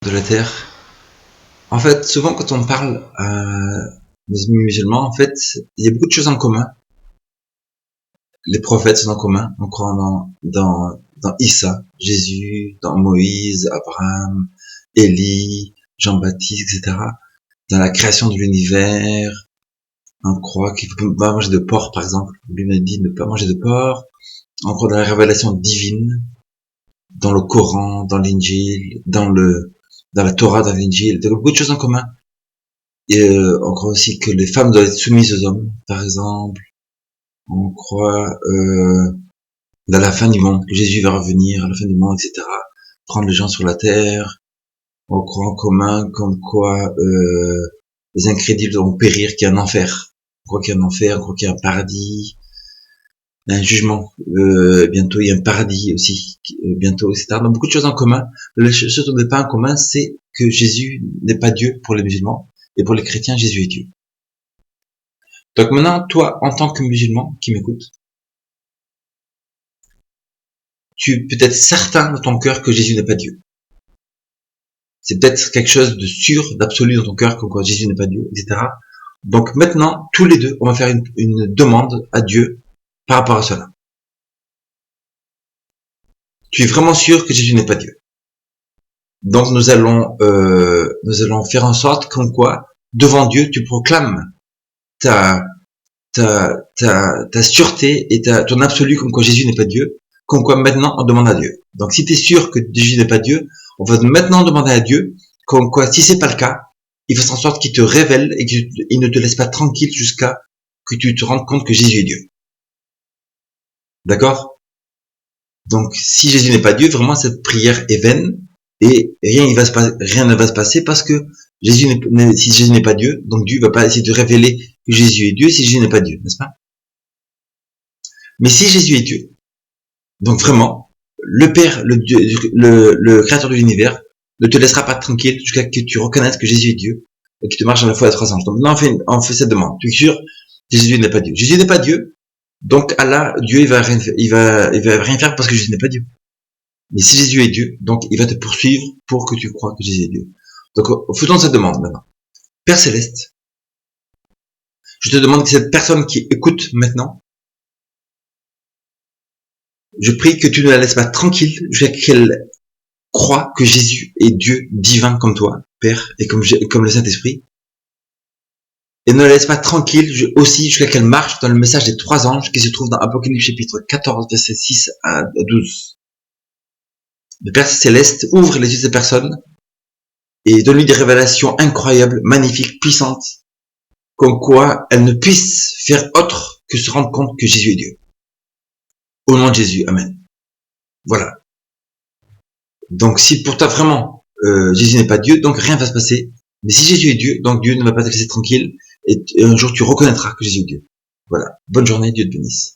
de la terre. En fait, souvent quand on parle des amis musulmans, en fait, il y a beaucoup de choses en commun. Les prophètes sont en commun. On croit dans Issa, Jésus, dans Moïse, Abraham, Élie, Jean-Baptiste, etc. Dans la création de l'univers, on croit qu'il ne faut pas manger de porc, par exemple. La Bible dit de ne pas manger de porc. On croit dans la révélation divine, dans le Coran, dans l'Injil, dans la Torah, dans l'Injil. Il y a beaucoup de choses en commun. Et on croit aussi que les femmes doivent être soumises aux hommes, par exemple. On croit dans la fin du monde, que Jésus va revenir à la fin du monde, etc. Prendre les gens sur la terre. On croit en commun comme quoi les incrédules vont périr, qu'il y a un enfer. On croit qu'il y a un enfer, on croit qu'il y a un paradis, un jugement. Bientôt il y a un paradis aussi, bientôt, etc. Donc beaucoup de choses en commun. La chose dont on n'est pas en commun, c'est que Jésus n'est pas Dieu pour les musulmans, et pour les chrétiens, Jésus est Dieu. Donc maintenant, toi, en tant que musulman qui m'écoute, tu peux être certain dans ton cœur que Jésus n'est pas Dieu. C'est peut-être quelque chose de sûr, d'absolu dans ton cœur, comme quoi Jésus n'est pas Dieu, etc. Donc maintenant, tous les deux, on va faire une demande à Dieu par rapport à cela. Tu es vraiment sûr que Jésus n'est pas Dieu. Donc nous allons faire en sorte comme quoi, devant Dieu, tu proclames ta sûreté et ton absolu comme quoi Jésus n'est pas Dieu, comme quoi maintenant on demande à Dieu. Donc si tu es sûr que Jésus n'est pas Dieu, on va maintenant demander à Dieu, comme quoi si c'est pas le cas, il fasse en sorte qu'il te révèle et qu'il ne te laisse pas tranquille jusqu'à que tu te rendes compte que Jésus est Dieu. D'accord? Donc si Jésus n'est pas Dieu, vraiment cette prière est vaine et rien ne va se passer parce que si Jésus n'est pas Dieu, donc Dieu va pas essayer de révéler que Jésus est Dieu si Jésus n'est pas Dieu, n'est-ce pas? Mais si Jésus est Dieu, donc vraiment, le Père, le Créateur de l'univers, ne te laissera pas tranquille jusqu'à ce que tu reconnaisses que Jésus est Dieu et que tu marches dans la foi à 3 anges. Donc maintenant, on fait cette demande. Tu es sûr que Jésus n'est pas Dieu. Jésus n'est pas Dieu, donc Allah, Dieu, il va rien faire parce que Jésus n'est pas Dieu. Mais si Jésus est Dieu, donc il va te poursuivre pour que tu crois que Jésus est Dieu. Donc faisons cette demande maintenant. Père Céleste, je te demande que cette personne qui écoute maintenant, je prie que tu ne la laisses pas tranquille jusqu'à qu'elle croit que Jésus est Dieu divin comme toi, Père, et comme le Saint-Esprit. Et ne la laisse pas tranquille aussi jusqu'à qu'elle marche dans le message des 3 anges qui se trouve dans Apocalypse chapitre 14, verset 6 à 12. Le Père Céleste ouvre les yeux de cette personne et donne-lui des révélations incroyables, magnifiques, puissantes, comme quoi elle ne puisse faire autre que se rendre compte que Jésus est Dieu. Au nom de Jésus, Amen. Voilà. Donc si pour toi vraiment Jésus n'est pas Dieu, donc rien ne va se passer. Mais si Jésus est Dieu, donc Dieu ne va pas te laisser tranquille et un jour tu reconnaîtras que Jésus est Dieu. Voilà. Bonne journée, Dieu te bénisse.